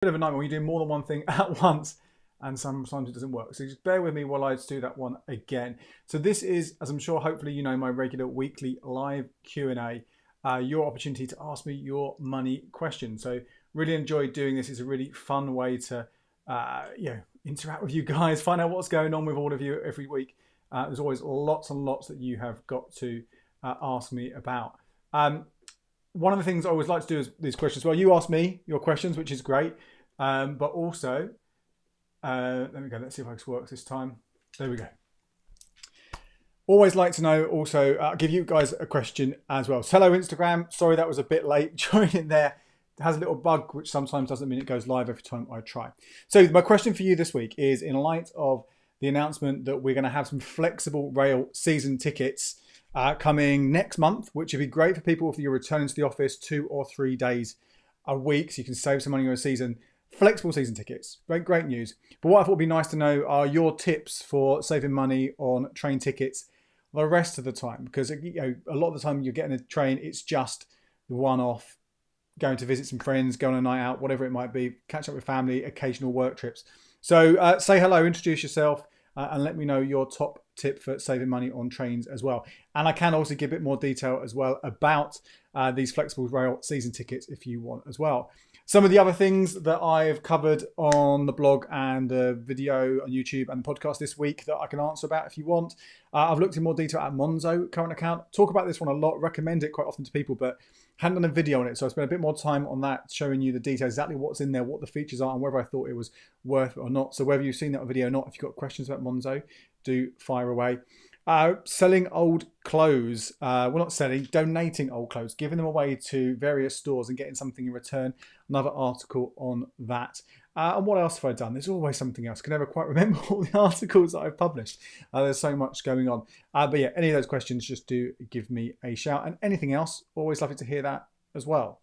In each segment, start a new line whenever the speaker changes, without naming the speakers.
Bit of a nightmare when you do more than one thing at once, and sometimes it doesn't work. So just bear with me while I do that one again. So this is, as I'm sure hopefully you know, my regular weekly live Q&A, your opportunity to ask me your money questions. So really enjoy doing this. It's a really fun way to interact with you guys, find out what's going on with all of you every week. There's always lots and lots that you have got to ask me about. One of the things I always like to do is these questions. Well, you ask me your questions, which is great. But also, let me go. Let's see if it works this time. There we go. Always like to know also, give you guys a question as well. So hello, Instagram. Sorry that was a bit late joining there. It has a little bug, which sometimes doesn't mean it goes live every time I try. So my question for you this week is, in light of the announcement that we're going to have some flexible rail season tickets coming next month, which would be great for people if you're returning to the office 2 or 3 days a week, so you can save some money on a season. Flexible season tickets, great news. But what I thought would be nice to know are your tips for saving money on train tickets the rest of the time, because a lot of the time you're getting a train, it's just the one-off, going to visit some friends, go on a night out, whatever it might be, catch up with family, occasional work trips. So say hello, introduce yourself, and let me know your top tip for saving money on trains as well. And I can also give a bit more detail as well about these flexible rail season tickets if you want as well. Some of the other things that I've covered on the blog and the video on YouTube and the podcast this week that I can answer about if you want. I've looked in more detail at Monzo current account. Talk about this one a lot, recommend it quite often to people, but hadn't done a video on it. So I spent a bit more time on that, showing you the details, exactly what's in there, what the features are, and whether I thought it was worth it or not. So whether you've seen that video or not, if you've got questions about Monzo, do fire away. Selling old clothes, well, not selling, donating old clothes, giving them away to various stores and getting something in return. Another article on that. And what else have I done? There's always something else. Can never quite remember all the articles that I've published. There's so much going on. But yeah, any of those questions, just do give me a shout. And anything else, always lovely to hear that as well.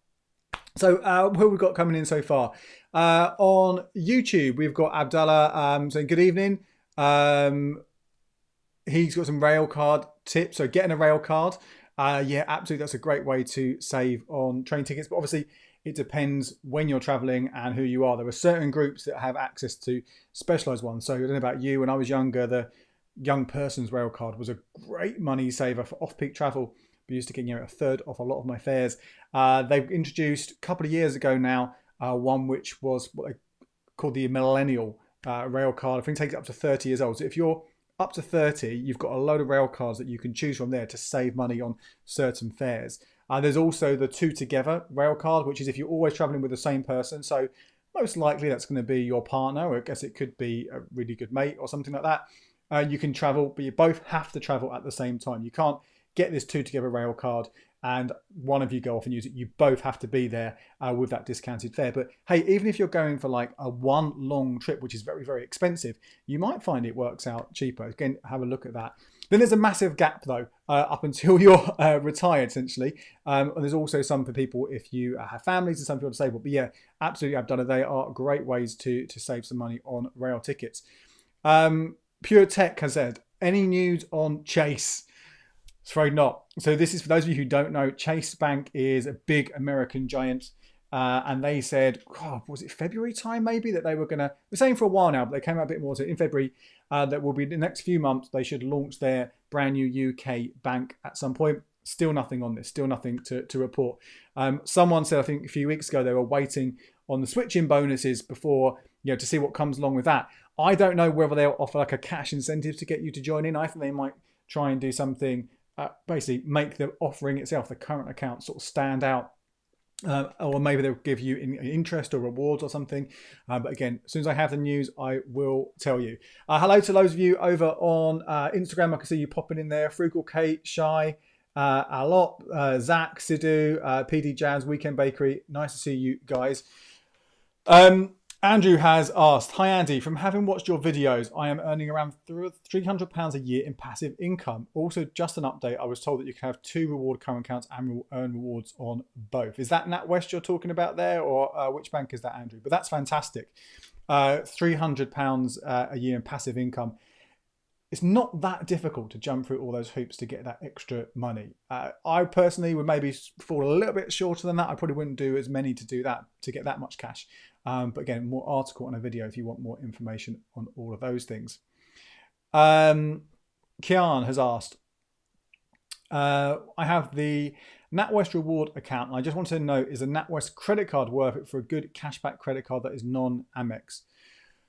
So what we've got coming in so far. On YouTube, we've got Abdallah saying good evening. He's got some rail card tips. So getting a rail card. Yeah, absolutely. That's a great way to save on train tickets. But obviously, it depends when you're traveling and who you are. There are certain groups that have access to specialized ones. So I don't know about you. When I was younger, the young person's rail card was a great money saver for off-peak travel. We used to get a third off a lot of my fares. They've introduced a couple of years ago now one which was what they call the millennial rail card. I think it takes it up to 30 years old. So if you're up to 30, you've got a load of rail cards that you can choose from there to save money on certain fares. There's also the two together rail card, which is if you're always traveling with the same person. So most likely that's going to be your partner, or I guess it could be a really good mate or something like that. You can travel, but you both have to travel at the same time. You can't get this two together rail card and one of you go off and use it. You both have to be there with that discounted fare. But hey, even if you're going for like a one long trip, which is very, very expensive, you might find it works out cheaper. Again, have a look at that. Then there's a massive gap though, up until you're retired essentially. And there's also some for people if you have families and some people are disabled. But yeah, absolutely, I've done it. They are great ways to save some money on rail tickets. Pure Tech has said, any news on Chase? It's very not. So this is for those of you who don't know, Chase Bank is a big American giant. And they said, was it February time maybe, that they were going to, we're saying for a while now, but they came out a bit more. So in February, that will be the next few months, they should launch their brand new UK bank at some point. Still nothing on this, still nothing to report. Someone said, I think a few weeks ago, they were waiting on the switching bonuses before, to see what comes along with that. I don't know whether they'll offer like a cash incentive to get you to join in. I think they might try and do something, basically make the offering itself, the current account, sort of stand out. Or maybe they'll give you interest or rewards or something. But again, as soon as I have the news, I will tell you. Hello to those of you over on Instagram. I can see you popping in there. Frugal Kate, Shy, Alot, Zach, Sidhu, PD Jazz, Weekend Bakery. Nice to see you guys. Andrew has asked, hi Andy, from having watched your videos, I am earning around £300 a year in passive income. Also, just an update, I was told that you can have 2 reward current accounts and will earn rewards on both. Is that NatWest you're talking about there, or which bank is that, Andrew? But that's fantastic. £300 a year in passive income. It's not that difficult to jump through all those hoops to get that extra money. I personally would maybe fall a little bit shorter than that. I probably wouldn't do as many to do that, to get that much cash. But again, more article and a video if you want more information on all of those things. Kian has asked, I have the NatWest reward account, and I just want to know, is a NatWest credit card worth it for a good cashback credit card that is non-Amex?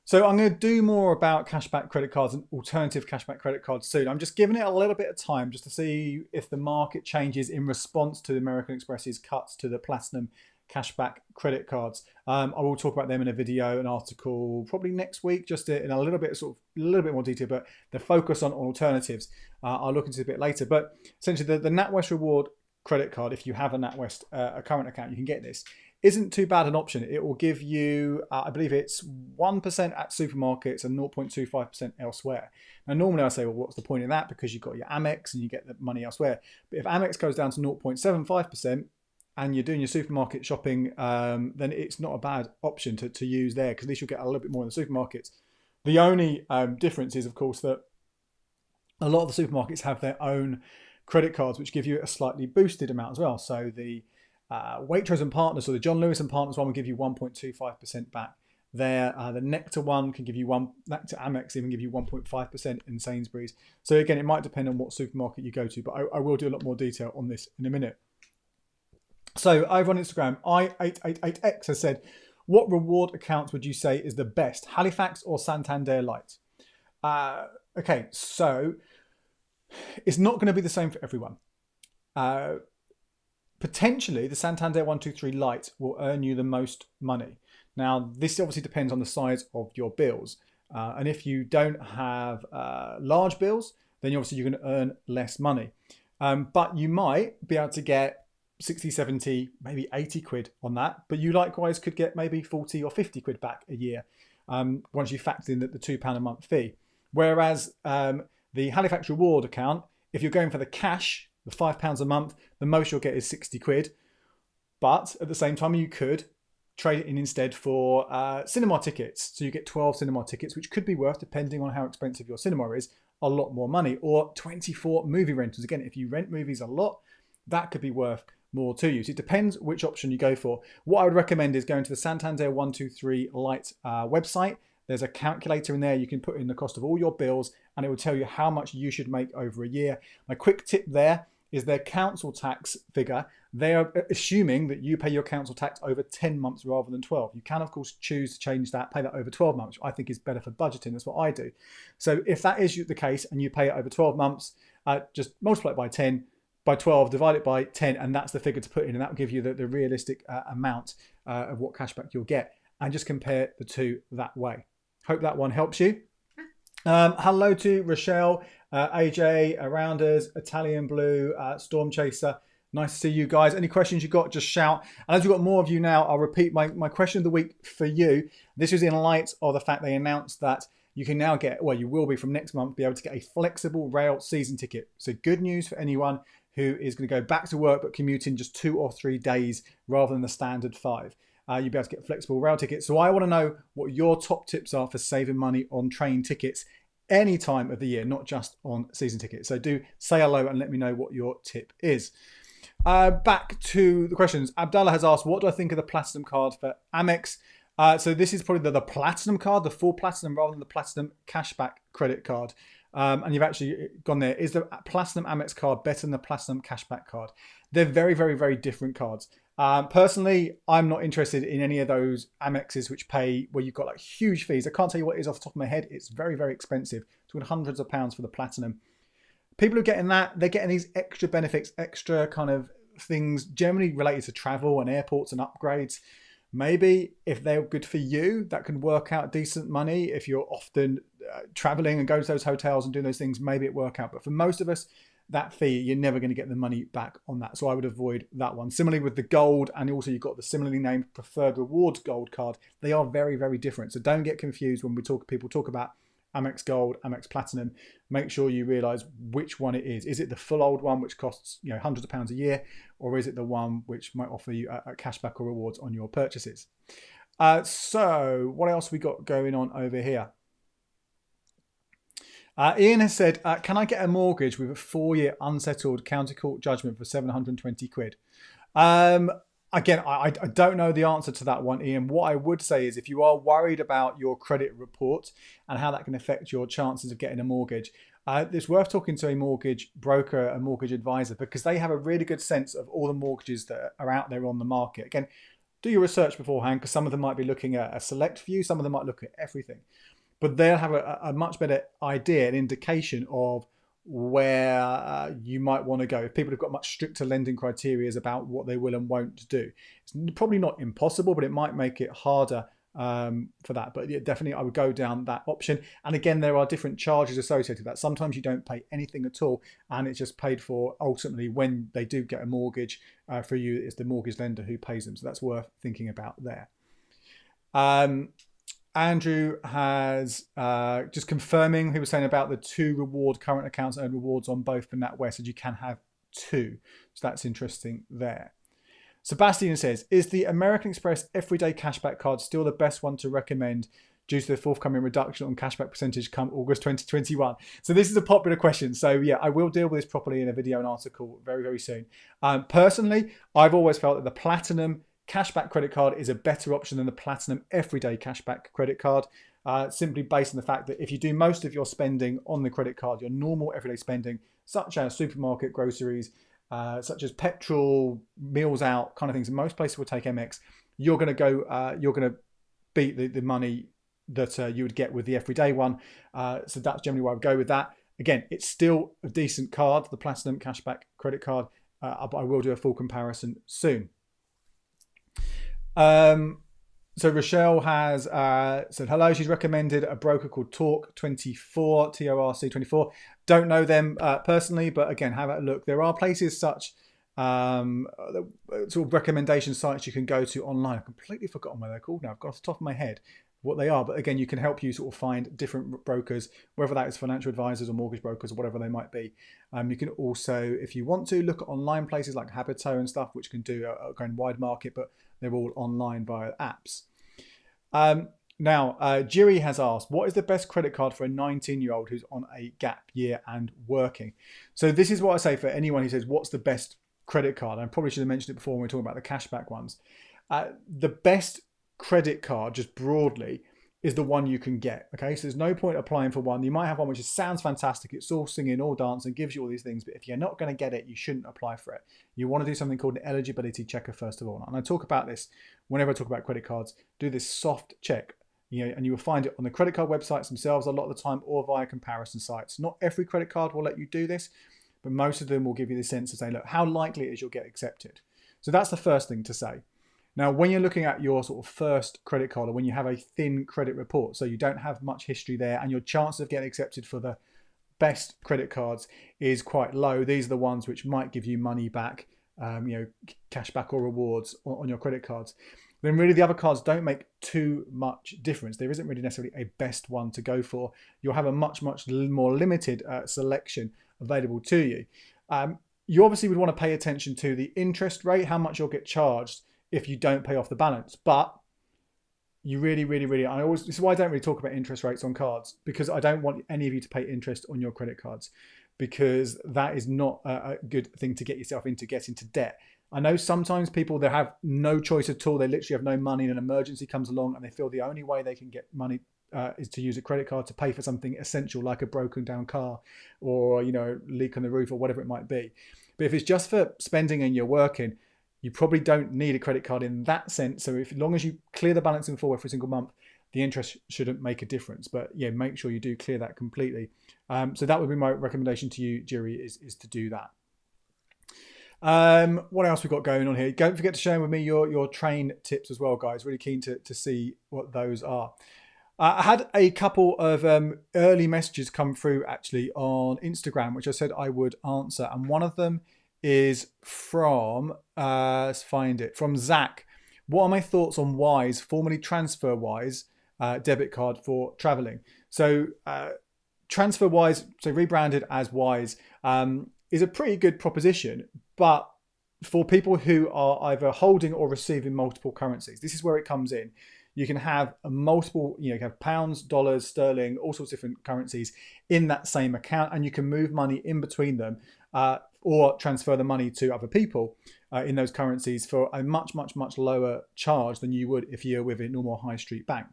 So I'm going to do more about cashback credit cards and alternative cashback credit cards soon. I'm just giving it a little bit of time just to see if the market changes in response to the American Express's cuts to the Platinum cashback credit cards. I will talk about them in a video, an article, probably next week, just in a little bit more detail. But the focus on alternatives, I'll look into a bit later. But essentially, the NatWest Reward credit card, if you have a NatWest a current account, you can get this. Isn't too bad an option. It will give you, I believe it's 1% at supermarkets and 0.25% elsewhere. Now, normally I say, well, what's the point in that? Because you've got your Amex and you get the money elsewhere. But if Amex goes down to 0.75% and you're doing your supermarket shopping, then it's not a bad option to use there, because at least you'll get a little bit more in the supermarkets. The only difference is, of course, that a lot of the supermarkets have their own credit cards, which give you a slightly boosted amount as well. So the Waitrose and Partners, or the John Lewis and Partners one, will give you 1.25% back there. The Nectar one can give you Nectar Amex even give you 1.5% in Sainsbury's. So again, it might depend on what supermarket you go to, but I will do a lot more detail on this in a minute. So over on Instagram, I888X has said, what reward accounts would you say is the best, Halifax or Santander Lite? Okay, so it's not going to be the same for everyone. Potentially, the Santander 123 Lite will earn you the most money. Now, this obviously depends on the size of your bills. And if you don't have large bills, then obviously you're going to earn less money. But you might be able to get 60, 70, maybe 80 quid on that. But you likewise could get maybe 40 or 50 quid back a year once you factor in the £2 a month fee. Whereas the Halifax Reward account, if you're going for the cash, the £5 a month, the most you'll get is 60 quid. But at the same time, you could trade it in instead for cinema tickets. So you get 12 cinema tickets, which could be worth, depending on how expensive your cinema is, a lot more money. Or 24 movie rentals. Again, if you rent movies a lot, that could be worth more to you. So it depends which option you go for. What I would recommend is going to the Santander 123 Lite website. There's a calculator in there. You can put in the cost of all your bills and it will tell you how much you should make over a year. My quick tip there is their council tax figure. They are assuming that you pay your council tax over 10 months rather than 12. You can, of course, choose to change that, pay that over 12 months, which I think is better for budgeting. That's what I do. So if that is the case and you pay it over 12 months, just multiply it by 10, by 12, divide it by 10, and that's the figure to put in, and that will give you the realistic amount of what cashback you'll get, and just compare the two that way. Hope that one helps you. Hello to Rochelle, AJ, Arounders, Italian Blue, Storm Chaser. Nice to see you guys. Any questions you got, just shout. And as we've got more of you now, I'll repeat my question of the week for you. This is in light of the fact they announced that you can now get, well, you will be from next month, be able to get a flexible rail season ticket. So good news for anyone who is going to go back to work but commute in just 2 or 3 days rather than the standard 5. You'll be able to get flexible rail tickets. So I want to know what your top tips are for saving money on train tickets any time of the year, not just on season tickets. So do say hello and let me know what your tip is. Back to the questions. Abdallah has asked, what do I think of the Platinum card for Amex? So this is probably the Platinum card, the full Platinum rather than the Platinum Cashback credit card. And you've actually gone there. Is the Platinum Amex card better than the Platinum Cashback card? They're very, very, very different cards. Personally, I'm not interested in any of those Amexes which pay where you've got like huge fees. I can't tell you what it is off the top of my head. It's very, very expensive. Talking hundreds of pounds for the Platinum. People who are getting that, they're getting these extra benefits, extra kind of things generally related to travel and airports and upgrades. Maybe if they're good for you, that can work out decent money. If you're often traveling and going to those hotels and doing those things, maybe it work out. But for most of us, that fee, you're never going to get the money back on that. So I would avoid that one. Similarly with the gold, and also you've got the similarly named Preferred Rewards Gold card. They are very, very different. So don't get confused when people talk about Amex Gold, Amex Platinum. Make sure you realise which one it is. Is it the full old one, which costs hundreds of pounds a year, or is it the one which might offer you a cashback or rewards on your purchases? So what else we got going on over here? Ian has said, can I get a mortgage with a 4-year unsettled county court judgment for 720 quid? Again, I don't know the answer to that one, Ian. What I would say is if you are worried about your credit report and how that can affect your chances of getting a mortgage, it's worth talking to a mortgage broker, a mortgage advisor, because they have a really good sense of all the mortgages that are out there on the market. Again, do your research beforehand, because some of them might be looking at a select few, some of them might look at everything. But they'll have a much better idea, an indication of where you might want to go. If people have got much stricter lending criteria about what they will and won't do, it's probably not impossible, but it might make it harder for that. But yeah, definitely I would go down that option. And again, there are different charges associated with that. Sometimes you don't pay anything at all, and it's just paid for ultimately when they do get a mortgage for you. It's the mortgage lender who pays them. So that's worth thinking about there. Andrew has just confirming, he was saying about the 2 reward current accounts earn rewards on both for NatWest, and you can have 2. So that's interesting there. Sebastian says, is the American Express everyday cashback card still the best one to recommend due to the forthcoming reduction on cashback percentage come August 2021? So this is a popular question. So yeah, I will deal with this properly in a video and article very, very soon. Personally, I've always felt that the Platinum Cashback credit card is a better option than the Platinum Everyday Cashback credit card, simply based on the fact that if you do most of your spending on the credit card, your normal everyday spending, such as supermarket, groceries, such as petrol, meals out, kind of things, and most places will take MX, you're going to beat the money that you would get with the everyday one. So that's generally why I would go with that. Again, it's still a decent card, the Platinum Cashback credit card, but I will do a full comparison soon. So Rochelle has said hello. She's recommended a broker called Torc24, Torc24. Don't know them personally, but again, have a look. There are places such sort of recommendation sites you can go to online. I've completely forgotten what they're called now. I've got off the top of my head what they are, but again, you can help you sort of find different brokers, whether that is financial advisors or mortgage brokers or whatever they might be. You can also, if you want to, look at online places like Habito and stuff, which can do a going wide market, but they're all online via apps. Now, Jiri has asked, what is the best credit card for a 19-year-old who's on a gap year and working? So this is what I say for anyone who says, what's the best credit card? I probably should have mentioned it before when we were talking about the cashback ones. The best credit card, just broadly, is the one you can get. Okay, so there's no point applying for one. You might have one which sounds fantastic, it's all singing, all dancing, gives you all these things, but if you're not going to get it, you shouldn't apply for it. You want to do something called an eligibility checker first of all. And I talk about this whenever I talk about credit cards. Do this soft check, and you will find it on the credit card websites themselves a lot of the time, or via comparison sites. Not every credit card will let you do this, but most of them will give you the sense to say, look, how likely it is you'll get accepted. So that's the first thing to say. Now, when you're looking at your sort of first credit card, or when you have a thin credit report, so you don't have much history there, and your chance of getting accepted for the best credit cards is quite low. These are the ones which might give you money back, cash back or rewards on your credit cards. Then really the other cards don't make too much difference. There isn't really necessarily a best one to go for. You'll have a much more limited selection available to you. You obviously would want to pay attention to the interest rate, how much you'll get charged if you don't pay off the balance. But you really, this is why I don't really talk about interest rates on cards, because I don't want any of you to pay interest on your credit cards, because that is not a good thing to get yourself into, get into debt. I know sometimes people, they have no choice at all. They literally have no money and an emergency comes along and they feel the only way they can get money is to use a credit card to pay for something essential like a broken down car or, leak on the roof or whatever it might be. But if it's just for spending and you're working, you probably don't need a credit card in that sense. So as long as you clear the balance in full every single month, the interest shouldn't make a difference. But yeah, make sure you do clear that completely. So that would be my recommendation to you, Jiri, is to do that. What else we've got going on here? Don't forget to share with me your train tips as well, guys. Really keen to see what those are. I had a couple of early messages come through actually on Instagram, which I said I would answer. And one of them is from, let's find it, from Zach. What are my thoughts on Wise, formerly TransferWise, debit card for traveling? So TransferWise, so rebranded as Wise, is a pretty good proposition, but for people who are either holding or receiving multiple currencies, this is where it comes in. You can have multiple, you can have pounds, dollars, sterling, all sorts of different currencies in that same account, and you can move money in between them or transfer the money to other people in those currencies for a much, much, much lower charge than you would if you're with a normal high street bank.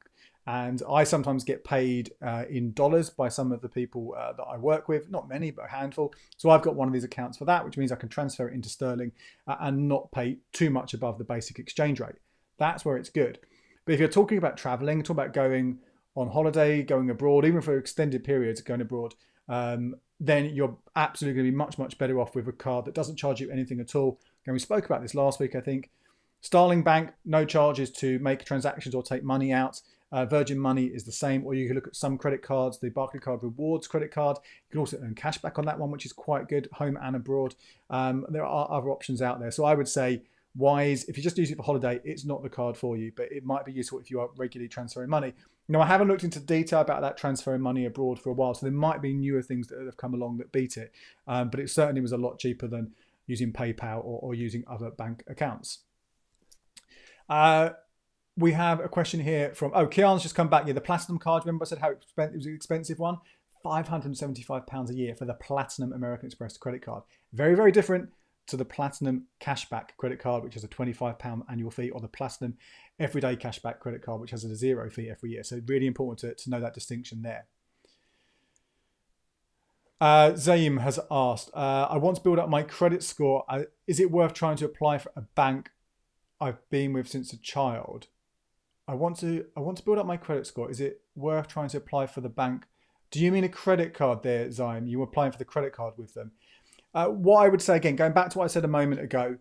And I sometimes get paid in dollars by some of the people that I work with, not many, but a handful. So I've got one of these accounts for that, which means I can transfer it into sterling and not pay too much above the basic exchange rate. That's where it's good. But if you're talking about traveling, talk about going on holiday, going abroad, even for extended periods going abroad, then you're absolutely going to be much, much better off with a card that doesn't charge you anything at all. And we spoke about this last week, I think. Starling Bank, no charges to make transactions or take money out. Virgin Money is the same, or you can look at some credit cards, the Barclaycard Rewards credit card. You can also earn cashback on that one, which is quite good, home and abroad. There are other options out there. So I would say Wise, if you just use it for holiday, it's not the card for you, but it might be useful if you are regularly transferring money. Now, I haven't looked into detail about that transferring money abroad for a while, so there might be newer things that have come along that beat it, but it certainly was a lot cheaper than using PayPal or using other bank accounts. We have a question here from, Kian's just come back. Yeah, the Platinum card, remember I said how it was an expensive one? £575 a year for the Platinum American Express credit card. Very, very different to the Platinum Cashback credit card, which has a £25 annual fee, or the Platinum Everyday Cashback credit card, which has a 0 fee every year. So really important to know that distinction there. Zaim has asked, I want to build up my credit score. Is it worth trying to apply for a bank I've been with since a child? I want to build up my credit score. Is it worth trying to apply for the bank? Do you mean a credit card there, Zaim? You were applying for the credit card with them. What I would say, again, going back to what I said a moment ago,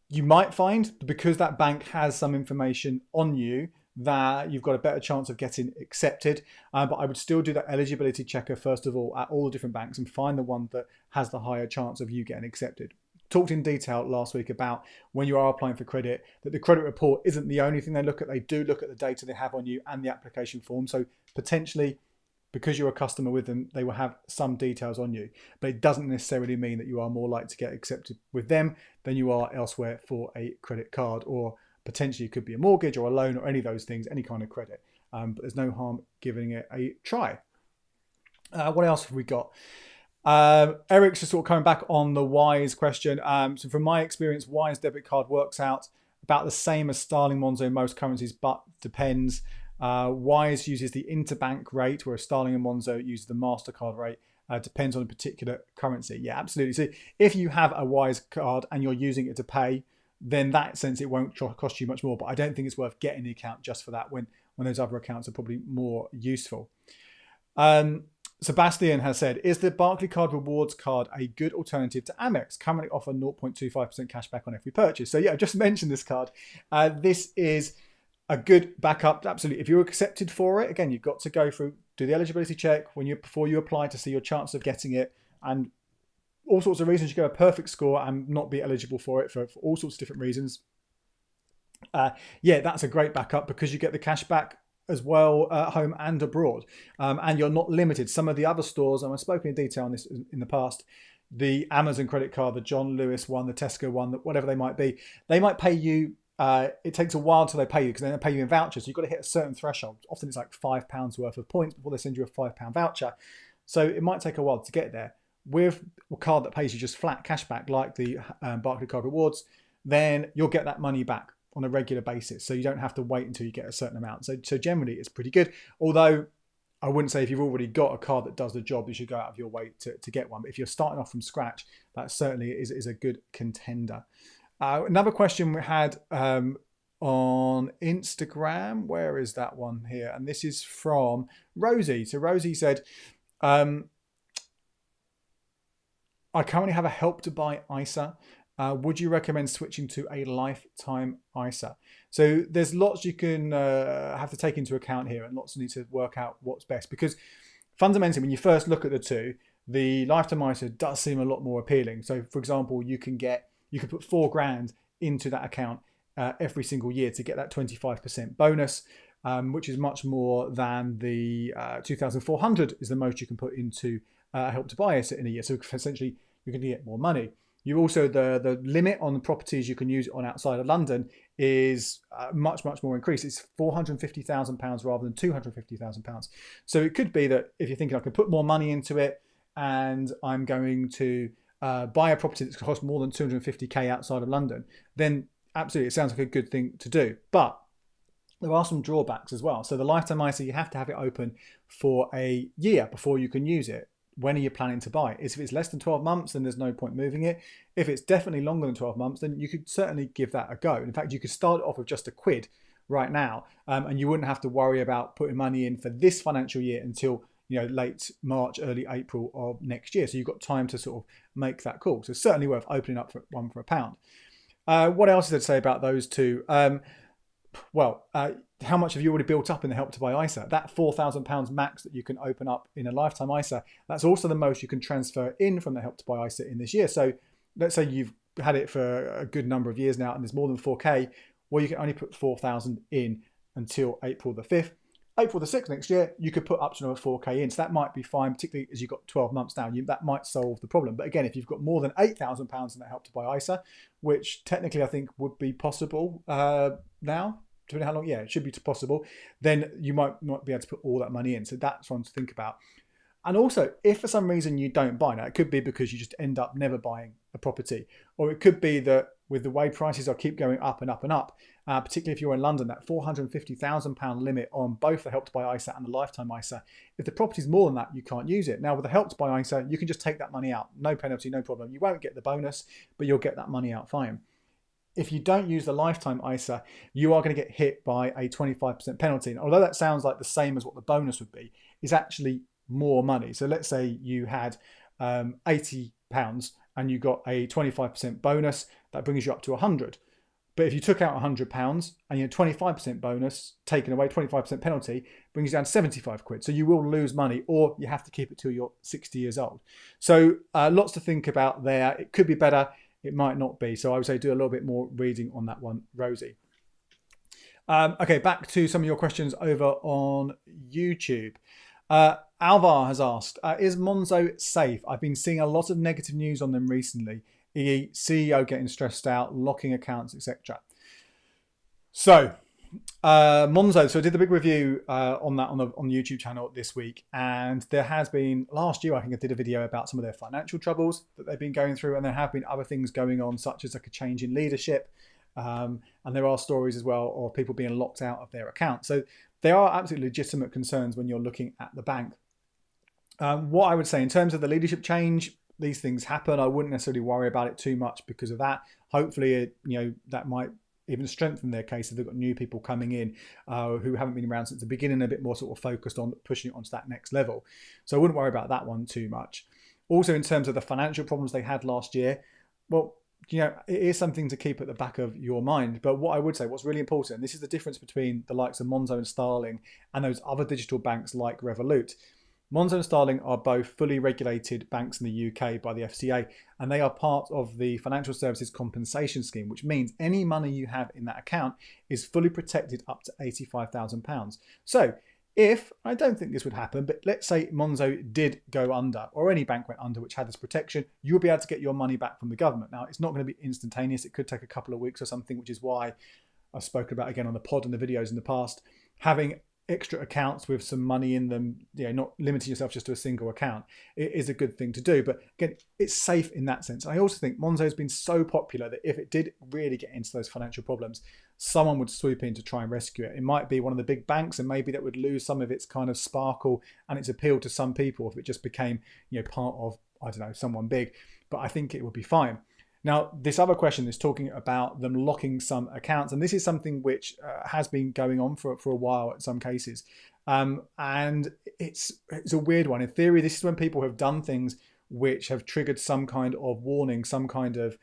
you might find, because that bank has some information on you, that you've got a better chance of getting accepted. But I would still do that eligibility checker, first of all, at all the different banks and find the one that has the higher chance of you getting accepted. Talked in detail last week about when you are applying for credit, that the credit report isn't the only thing they look at. They do look at the data they have on you and the application form. So potentially, because you're a customer with them, they will have some details on you. But it doesn't necessarily mean that you are more likely to get accepted with them than you are elsewhere for a credit card, or potentially it could be a mortgage or a loan or any of those things, any kind of credit. But there's no harm giving it a try. What else have we got? Eric's just sort of coming back on the Wise question. So from my experience, Wise debit card works out about the same as Starling Monzo in most currencies, but depends. Wise uses the interbank rate, whereas Starling and Monzo use the MasterCard rate. Depends on a particular currency. Yeah, absolutely. So if you have a Wise card and you're using it to pay, then in that sense it won't cost you much more. But I don't think it's worth getting the account just for that when those other accounts are probably more useful. Sebastian has said, is the Barclaycard Rewards card a good alternative to Amex? Currently offer 0.25% cash back on every purchase. So yeah, I just mentioned this card. This is a good backup. Absolutely. If you're accepted for it, again, you've got to go through, do the eligibility check before you apply to see your chance of getting it, and all sorts of reasons. You get a perfect score and not be eligible for it for all sorts of different reasons. Yeah, that's a great backup because you get the cash back as well at home and abroad, and you're not limited. Some of the other stores, and I've spoken in detail on this in the past, the Amazon credit card, the John Lewis one, the Tesco one, whatever they might be, they might pay you. It takes a while until they pay you, because then they pay you in vouchers. So you've got to hit a certain threshold. Often it's like £5 worth of points before they send you a £5 voucher. So it might take a while to get there. With a card that pays you just flat cash back, like the Barclaycard Rewards, then you'll get that money back on a regular basis. So you don't have to wait until you get a certain amount. So generally it's pretty good. Although I wouldn't say if you've already got a card that does the job, you should go out of your way to get one. But if you're starting off from scratch, that certainly is a good contender. Another question we had on Instagram. Where is that one here? And this is from Rosie. So Rosie said, I currently have a Help to Buy ISA. Would you recommend switching to a lifetime ISA? So there's lots you can have to take into account here, and lots you need to work out what's best, because fundamentally when you first look at the two, the lifetime ISA does seem a lot more appealing. So for example, you can put $4,000 into that account every single year to get that 25% bonus, which is much more than the 2,400 is the most you can put into Help to Buy ISA in a year. So essentially you're going to get more money. You also, the limit on the properties you can use on outside of London is much more increased. It's £450,000 rather than £250,000. So it could be that if you're thinking I could put more money into it and I'm going to buy a property that's cost more than 250k outside of London, then absolutely it sounds like a good thing to do. But there are some drawbacks as well. So the lifetime ISA, you have to have it open for a year before you can use it. When are you planning to buy it? If it's less than 12 months, then there's no point moving it. If it's definitely longer than 12 months, then you could certainly give that a go. In fact, you could start off with just a quid right now, and you wouldn't have to worry about putting money in for this financial year until late March, early April of next year. So you've got time to sort of make that call. So certainly worth opening up for one for £1. What else is there to say about those two? How much have you already built up in the Help to Buy ISA? That £4,000 max that you can open up in a lifetime ISA, that's also the most you can transfer in from the Help to Buy ISA in this year. So let's say you've had it for a good number of years now and there's more than 4k, well, you can only put 4,000 in until April the 5th. April the 6th next year, you could put up to another 4k in. So that might be fine, particularly as you've got 12 months now. That might solve the problem. But again, if you've got more than £8,000 in that Help to Buy ISA, which technically I think would be possible now, depending how long, it should be possible, then you might not be able to put all that money in. So that's one to think about. And also, if for some reason you don't buy, now it could be because you just end up never buying a property, or it could be that with the way prices are keep going up and up and up, particularly if you're in London, that £450,000 limit on both the Help to Buy ISA and the Lifetime ISA, if the property's more than that, you can't use it. Now with the Help to Buy ISA, you can just take that money out, no penalty, no problem. You won't get the bonus, but you'll get that money out fine. If you don't use the Lifetime ISA, you are going to get hit by a 25% penalty. And although that sounds like the same as what the bonus would be, it's actually more money. So let's say you had £80 and you got a 25% bonus, that brings you up to 100. But if you took out £100 and you had 25% bonus taken away, 25% penalty, brings you down to 75 quid. So you will lose money, or you have to keep it till you're 60 years old. So lots to think about there. It could be better, it might not be. So I would say do a little bit more reading on that one, Rosie. Okay, back to some of your questions over on YouTube. Alvar has asked, is Monzo safe? I've been seeing a lot of negative news on them recently. CEO getting stressed out, locking accounts, etc. So Monzo, so I did the big review on that on the YouTube channel this week, and there has been, last year I think I did a video about some of their financial troubles that they've been going through, and there have been other things going on, such as like a change in leadership, and there are stories as well of people being locked out of their account. So there are absolutely legitimate concerns when you're looking at the bank. What I would say in terms of the leadership change, these things happen. I wouldn't necessarily worry about it too much because of that. Hopefully, that might even strengthen their case if they've got new people coming in who haven't been around since the beginning, a bit more sort of focused on pushing it onto that next level. So I wouldn't worry about that one too much. Also, in terms of the financial problems they had last year, well, it is something to keep at the back of your mind. But what I would say, what's really important, and this is the difference between the likes of Monzo and Starling and those other digital banks like Revolut. Monzo and Starling are both fully regulated banks in the UK by the FCA, and they are part of the Financial Services Compensation Scheme, which means any money you have in that account is fully protected up to £85,000. So if, I don't think this would happen, but let's say Monzo did go under, or any bank went under which had this protection, you'll be able to get your money back from the government. Now, it's not going to be instantaneous. It could take a couple of weeks or something, which is why I've spoken about again on the pod and the videos in the past, having extra accounts with some money in them, not limiting yourself just to a single account, it is a good thing to do. But again, it's safe in that sense. I also think Monzo has been so popular that if it did really get into those financial problems, someone would swoop in to try and rescue it. It might be one of the big banks, and maybe that would lose some of its kind of sparkle and its appeal to some people if it just became, part of, I don't know, someone big. But I think it would be fine. Now, this other question is talking about them locking some accounts, and this is something which has been going on for a while in some cases, and it's a weird one. In theory, this is when people have done things which have triggered some kind of warning, some kind of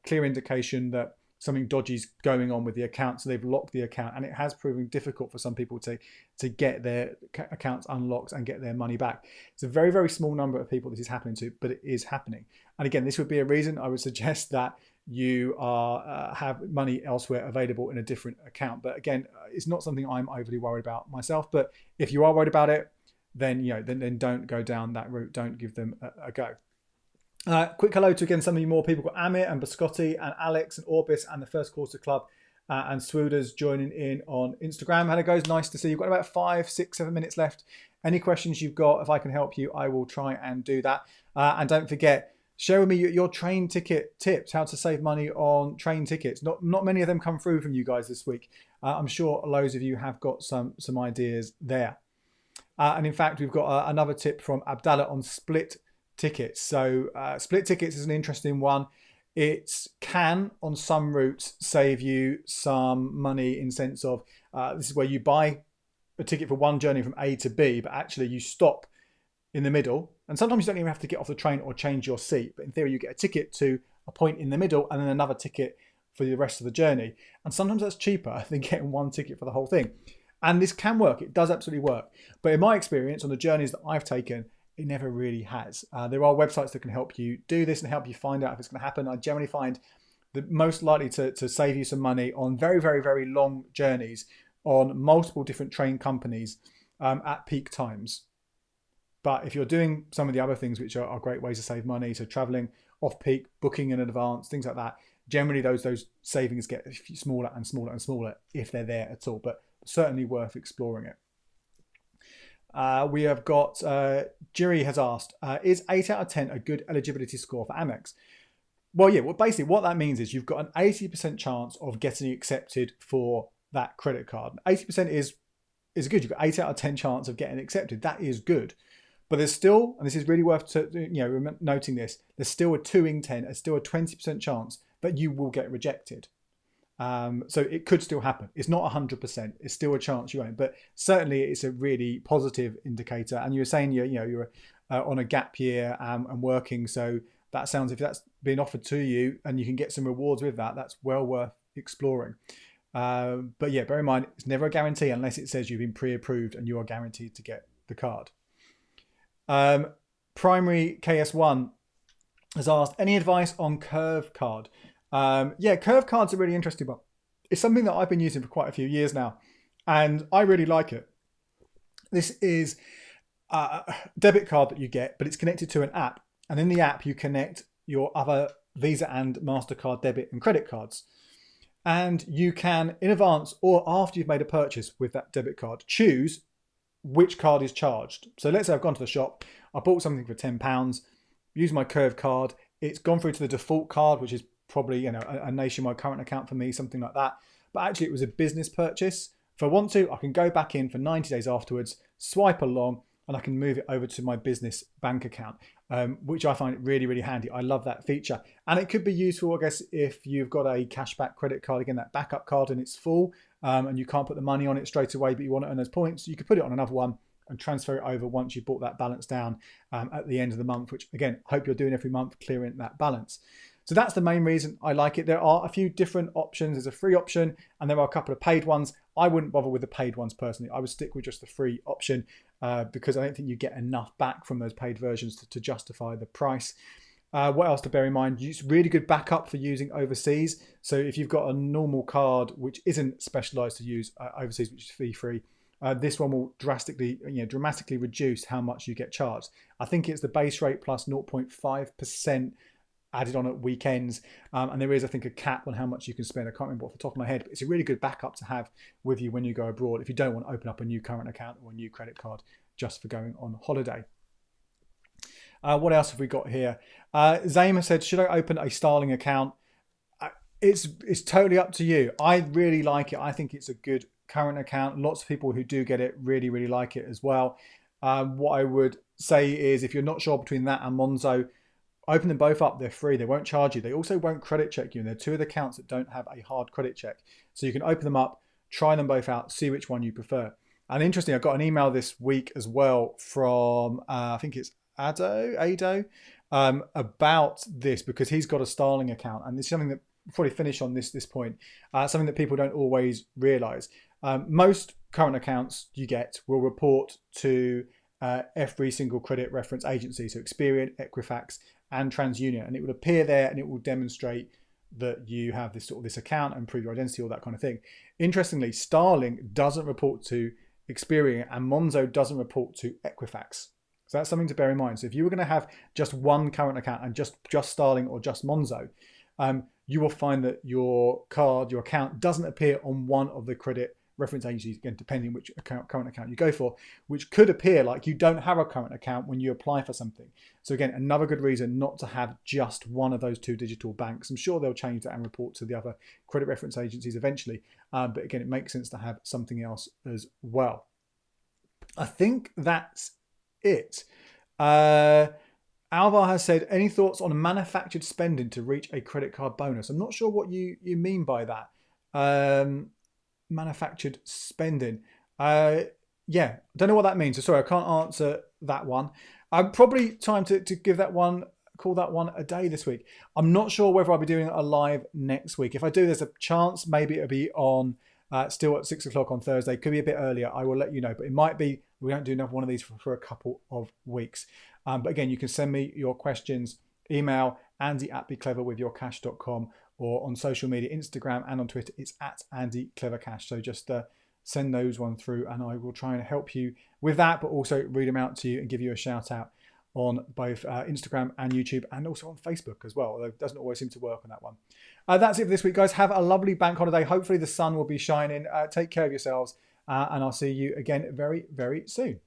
clear indication that something dodgy is going on with the account, so they've locked the account, and it has proven difficult for some people to get their accounts unlocked and get their money back. It's a very, very small number of people this is happening to, but it is happening. And again, this would be a reason I would suggest that you have money elsewhere available in a different account. But again, it's not something I'm overly worried about myself. But if you are worried about it, then then don't go down that route. Don't give them a go. Quick hello to again some of you more people. Got Amit and Biscotti and Alex and Orbis and the First Quarter Club and Swooders joining in on Instagram. How it goes? Nice to see you. You've got about 5, 6, 7 minutes left. Any questions you've got, if I can help you, I will try and do that. And don't forget, Share with me your train ticket tips, how to save money on train tickets. Not many of them come through from you guys this week. I'm sure loads of you have got some ideas there. And in fact, we've got another tip from Abdallah on split tickets. So split tickets is an interesting one. It can, on some routes, save you some money in sense of this is where you buy a ticket for one journey from A to B, but actually you stop in the middle. And sometimes you don't even have to get off the train or change your seat. But in theory, you get a ticket to a point in the middle and then another ticket for the rest of the journey. And sometimes that's cheaper than getting one ticket for the whole thing. And this can work. It does absolutely work. But in my experience, on the journeys that I've taken, it never really has. There are websites that can help you do this and help you find out if it's going to happen. I generally find the most likely to save you some money on very, very, very long journeys on multiple different train companies at peak times. But if you're doing some of the other things, which are great ways to save money, so traveling off peak, booking in advance, things like that, generally those savings get smaller and smaller and smaller if they're there at all. But certainly worth exploring it. We have got, Jiri has asked, is 8 out of 10 a good eligibility score for Amex? Well, yeah, well, basically what that means is you've got an 80% chance of getting accepted for that credit card. 80% is good. You've got 8 out of 10 chance of getting accepted. That is good. But there's still, and this is really worth noting this, there's still a 2 in 10, there's still a 20% chance that you will get rejected. So it could still happen. It's not 100%. It's still a chance you won't. But certainly it's a really positive indicator. And you were saying you're on a gap year and working. So that sounds, if that's being offered to you and you can get some rewards with that, that's well worth exploring. But yeah, bear in mind, it's never a guarantee unless it says you've been pre-approved and you are guaranteed to get the card. Primary KS1 has asked, any advice on Curve Card? Yeah, Curve Card's a really interesting one. It's something that I've been using for quite a few years now, and I really like it. This is a debit card that you get, but it's connected to an app, and in the app you connect your other Visa and MasterCard debit and credit cards. And you can, in advance or after you've made a purchase with that debit card, choose which card is charged. So let's say I've gone to the shop, I bought something for £10, use my Curve card, it's gone through to the default card, which is probably a nationwide current account for me, something like that. But actually it was a business purchase. If I want to, I can go back in for 90 days afterwards, swipe along, and I can move it over to my business bank account, which I find really, really handy. I love that feature. And it could be useful, I guess, if you've got a cashback credit card, again, that backup card and it's full, and you can't put the money on it straight away, but you want to earn those points, you could put it on another one and transfer it over once you've brought that balance down at the end of the month, which again, I hope you're doing every month, clearing that balance. So that's the main reason I like it. There are a few different options. There's a free option and there are a couple of paid ones. I wouldn't bother with the paid ones personally. I would stick with just the free option because I don't think you get enough back from those paid versions to justify the price. What else to bear in mind? It's really good backup for using overseas. So if you've got a normal card which isn't specialized to use overseas, which is fee-free, this one will dramatically reduce how much you get charged. I think it's the base rate plus 0.5% added on at weekends, and there is, I think, a cap on how much you can spend. I can't remember off the top of my head, but it's a really good backup to have with you when you go abroad if you don't want to open up a new current account or a new credit card just for going on holiday. What else have we got here? Zayma said, should I open a Starling account? It's totally up to you. I really like it. I think it's a good current account. Lots of people who do get it really, really like it as well. What I would say is if you're not sure between that and Monzo, open them both up. They're free. They won't charge you. They also won't credit check you. And they're two of the accounts that don't have a hard credit check. So you can open them up, try them both out, see which one you prefer. And interesting, I got an email this week as well from, I think it's Ado, about this because he's got a Starling account. And this is something that, before we finish on this point, something that people don't always realize. Most current accounts you get will report to every single credit reference agency. So Experian, Equifax, and TransUnion, and it will appear there and it will demonstrate that you have this account and prove your identity, all that kind of thing. Interestingly, Starling doesn't report to Experian and Monzo doesn't report to Equifax. So that's something to bear in mind. So if you were going to have just one current account and just Starling or just Monzo, you will find that your account doesn't appear on one of the credit reference agencies, again, depending which current account you go for, which could appear like you don't have a current account when you apply for something. So again, another good reason not to have just one of those two digital banks. I'm sure they'll change that and report to the other credit reference agencies eventually. But again, it makes sense to have something else as well. I think that's it. Alvar has said, any thoughts on manufactured spending to reach a credit card bonus? I'm not sure what you mean by that. Manufactured spending. Yeah, don't know what that means. So sorry, I can't answer that one. Probably time to give that one, call that one a day this week. I'm not sure whether I'll be doing a live next week. If I do, there's a chance maybe it'll be on still at 6 o'clock on Thursday. Could be a bit earlier. I will let you know, but it might be we don't do another one of these for a couple of weeks. But again, you can send me your questions, email andy@beclever with yourcash.com, or on social media, Instagram and on Twitter, it's @AndyCleverCash. So just send those one through and I will try and help you with that, but also read them out to you and give you a shout out on both Instagram and YouTube, and also on Facebook as well, although it doesn't always seem to work on that one. That's it for this week, guys. Have a lovely bank holiday. Hopefully the sun will be shining. Take care of yourselves, and I'll see you again very, very soon.